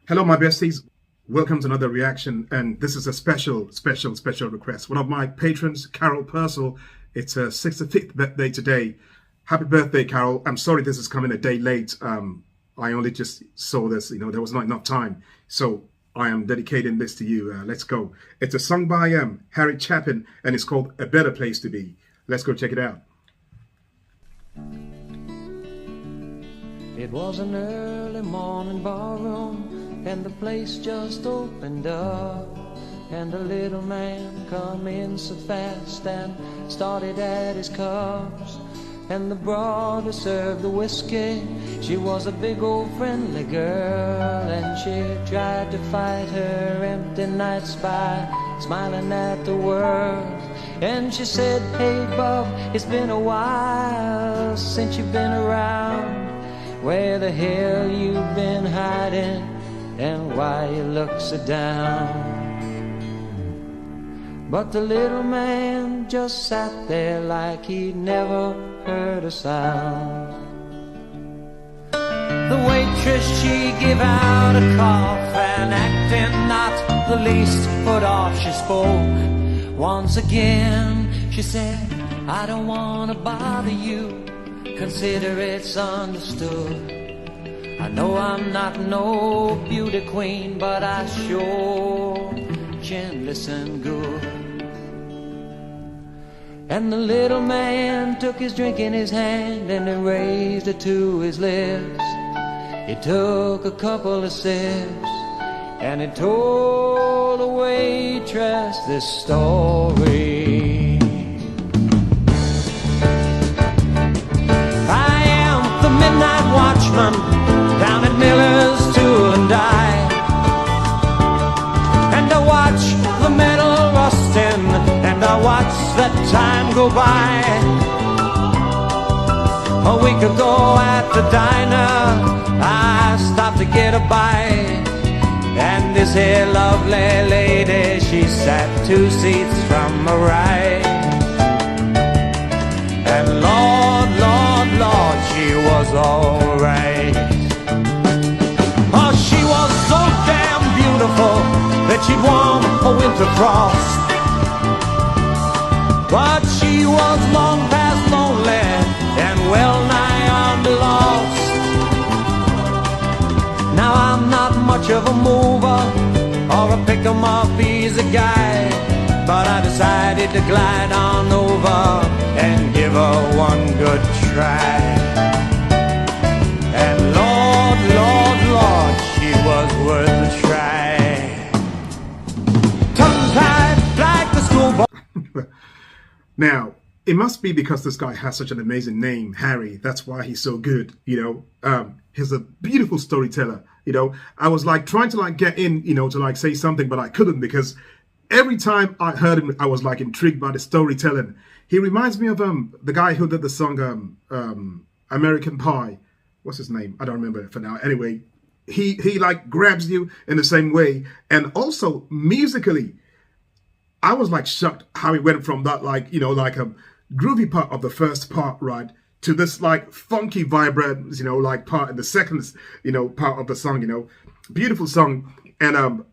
Hello, my besties. Welcome to another reaction, and this is a special request. One of my patrons, Carol Purcell, it's her 65th birthday today. Happy birthday, Carol. I'm sorry this is coming a day late. I only just saw this, there was not enough time. So I am dedicating this to you. Let's go. It's a song by Harry Chapin, and it's called A Better Place to Be. Let's go check it out. It was an early morning ballroom, and the place just opened up, and a little man come in so fast and started at his cups, and the broad who served the whiskey, she was a big old friendly girl, and she tried to fight her empty nights by smiling at the world. And she said, "Hey bub, it's been a while since you've been around. Where the hell you been hiding, and why you look so down?" But the little man just sat there like he'd never heard a sound. The waitress, she gave out a cough, and acting not the least put off, she spoke once again. She said, "I don't want to bother you, consider it's understood. I know I'm not no beauty queen, but I sure can listen good." And the little man took his drink in his hand, and he raised it to his lips. He took a couple of sips, and he told the waitress this story. "Midnight watchman down at Miller's Tool and Die, and I watch the metal rusting, and I watch that time go by. A week ago at the diner, I stopped to get a bite, and this here lovely lady, she sat 2 seats from my right. And Lord, Lord, Lord, she was alright. Oh, she was so damn beautiful that she'd warm a winter frost. But she was long past lonely and well nigh on the lost. Now I'm not much of a mover or a pick-em-up easy guy, but I decided to glide on over and give her one good try. And Lord, Lord, Lord, she was worth a try. Tongue-tied like the schoolboy. Now, it must be because this guy has such an amazing name, Harry. That's why he's so good, He's a beautiful storyteller, I was like trying to get in, to say something, but I couldn't, because every time I heard him, I was like intrigued by the storytelling. He reminds me of the guy who did the song American Pie. What's his name? I don't remember it for now. Anyway, he like grabs you in the same way. And also musically, I was like shocked how he went from that like a groovy part of the first part, right, to this like funky vibrant, like part in the second, part of the song, Beautiful song. And I'm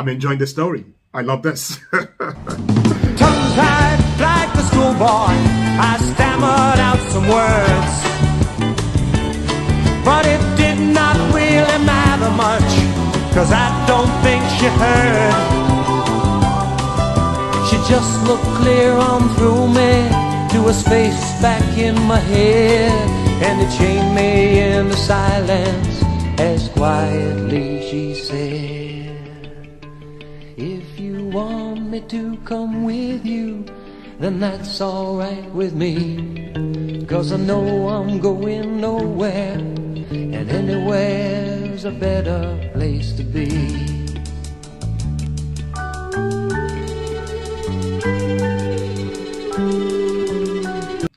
enjoying the story. I love this. Tongue-tied like the schoolboy, I stammered out some words, but it did not really matter much, 'cause I don't think she heard. She just looked clear on through me to a space back in my head, and it chained me into silence as quietly she said, "If you want me to come with you, then that's alright with me, 'cause I know I'm going nowhere, and anywhere's a better place to be."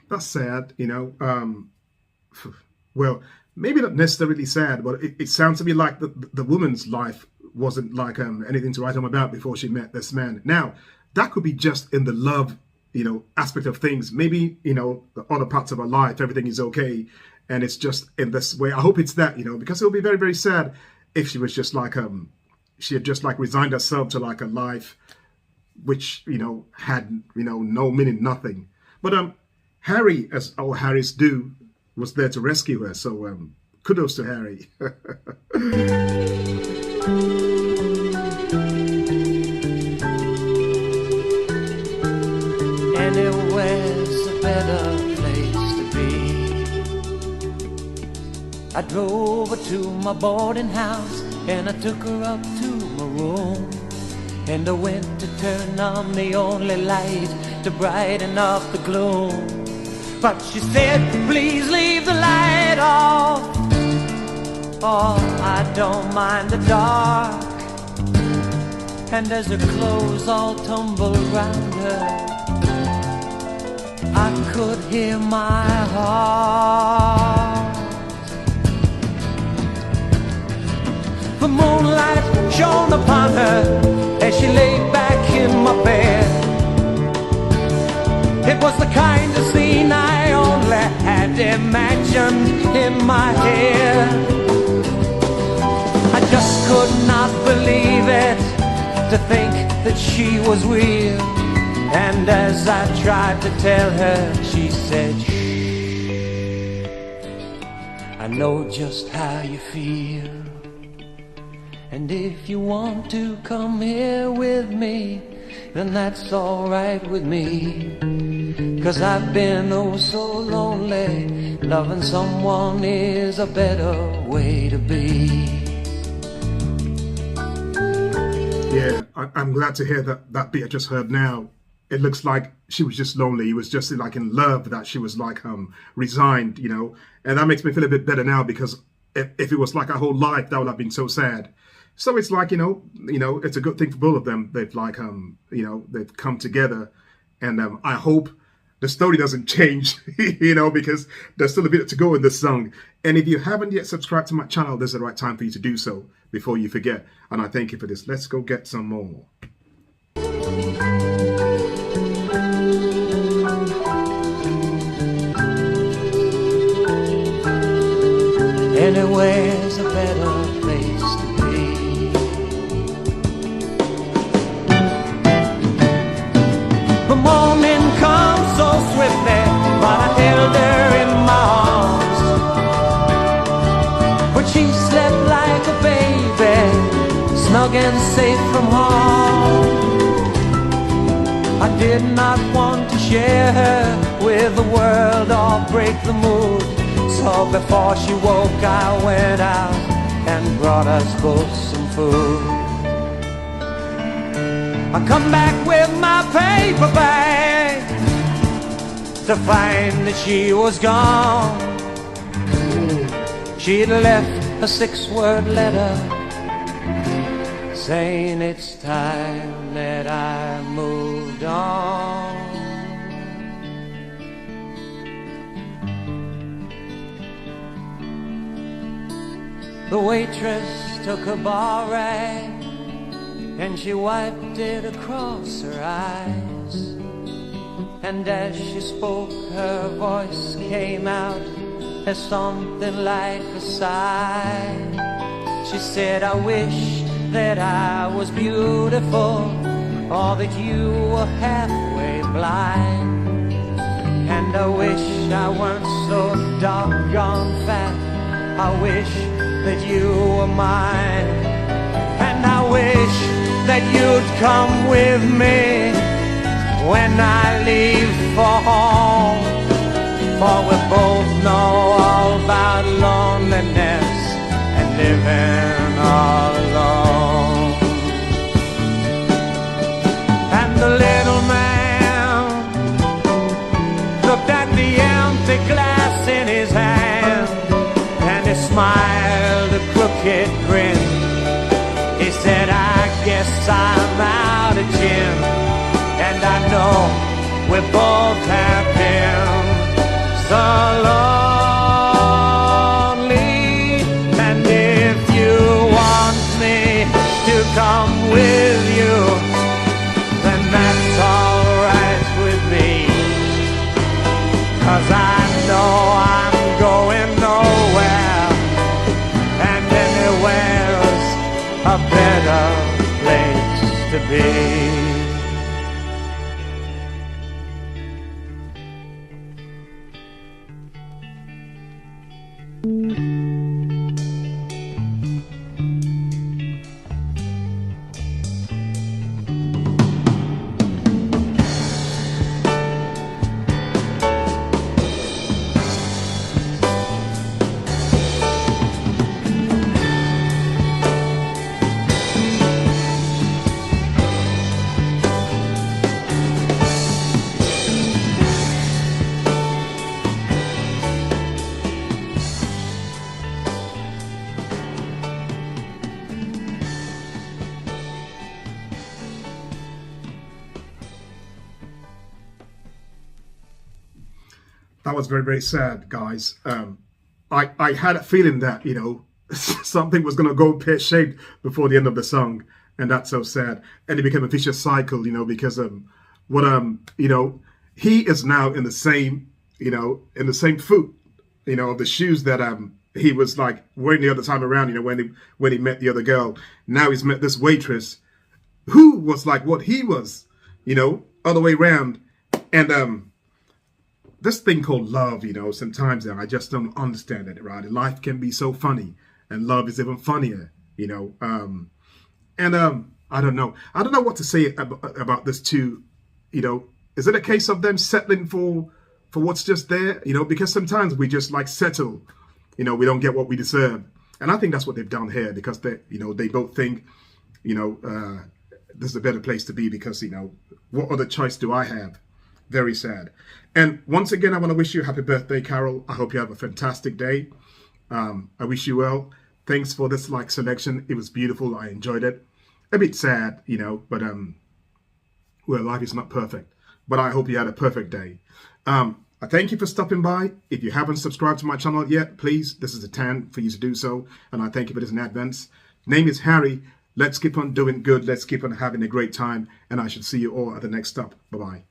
That's sad, well, maybe not necessarily sad, but it sounds to me like the woman's life wasn't like anything to write home about before she met this man. Now, that could be just in the love, aspect of things. Maybe, the other parts of her life, everything is okay, and it's just in this way. I hope it's that, because it will be very, very sad if she was just like she had just like resigned herself to like a life which had no meaning, nothing. But Harry, as all Harrys do, was there to rescue her. So kudos to Harry. Anywhere's a better place to be. I drove her to my boarding house and I took her up to my room. And I went to turn on the only light to brighten up the gloom. But she said, please leave the light off. Oh, I don't mind the dark. And as her clothes all tumbled around her, I could hear my heart. The moonlight shone upon her as she lay back in my bed. It was the kind of scene I only had imagined in my head. I just could not believe it, to think that she was real. And as I tried to tell her, she said, shh, I know just how you feel. And if you want to come here with me, then that's alright with me. 'Cause I've been oh so lonely, loving someone is a better way to be. Yeah, I'm glad to hear that bit I just heard now. It looks like she was just lonely. He was just like in love, that she was like resigned, and that makes me feel a bit better now, because if it was like a whole life, that would have been so sad. So it's like, it's a good thing for both of them. They've like, they've come together, and I hope the story doesn't change, because there's still a bit to go in this song. And if you haven't yet subscribed to my channel, this is the right time for you to do so before you forget. And I thank you for this. Let's go get some more. Anywhere's a better place to be. The morning comes so swiftly, but I held her in my arms. But she slept like a baby, snug and safe from harm. I did not want to share her with the world or break the mood. So before she woke, I went out and brought us both some food. I come back with my paper bag to find that she was gone. She'd left a 6-word letter saying it's time that I moved on. The waitress took her bar rag and she wiped it across her eyes. And as she spoke, her voice came out as something like a sigh. She said, I wish that I was beautiful, or that you were halfway blind. And I wish I weren't so doggone fat. I wish that you were mine. And I wish that you'd come with me when I leave for home. For we both know all about loneliness and living all alone. And the little man looked at the empty glass in his hand, and he smiled a crooked grin. He said, I guess I'm out of gin, and I know we both have been so lonely. And if you want me to come with you, then that's alright with me. 'Cause I know I'm going nowhere, and anywhere day. That was very, very sad, guys. I had a feeling that, something was going to go pear-shaped before the end of the song. And that's so sad. And it became a vicious cycle, because he is now in the same, in the same foot, of the shoes that he was like wearing the other time around, when he met the other girl. Now he's met this waitress who was like what he was, all the way around. And this thing called love, sometimes I just don't understand it, right? Life can be so funny, and love is even funnier, And I don't know. I don't know what to say about this two, Is it a case of them settling for what's just there, Because sometimes we just like settle, we don't get what we deserve, and I think that's what they've done here, because they both think, this is a better place to be, because what other choice do I have? Very sad. And once again, I want to wish you a happy birthday, Carol. I hope you have a fantastic day. I wish you well. Thanks for this selection. It was beautiful. I enjoyed it. A bit sad, but well, life is not perfect. But I hope you had a perfect day. I thank you for stopping by. If you haven't subscribed to my channel yet, please, this is the time for you to do so. And I thank you for this in advance. Name is Harry. Let's keep on doing good. Let's keep on having a great time. And I should see you all at the next stop. Bye-bye.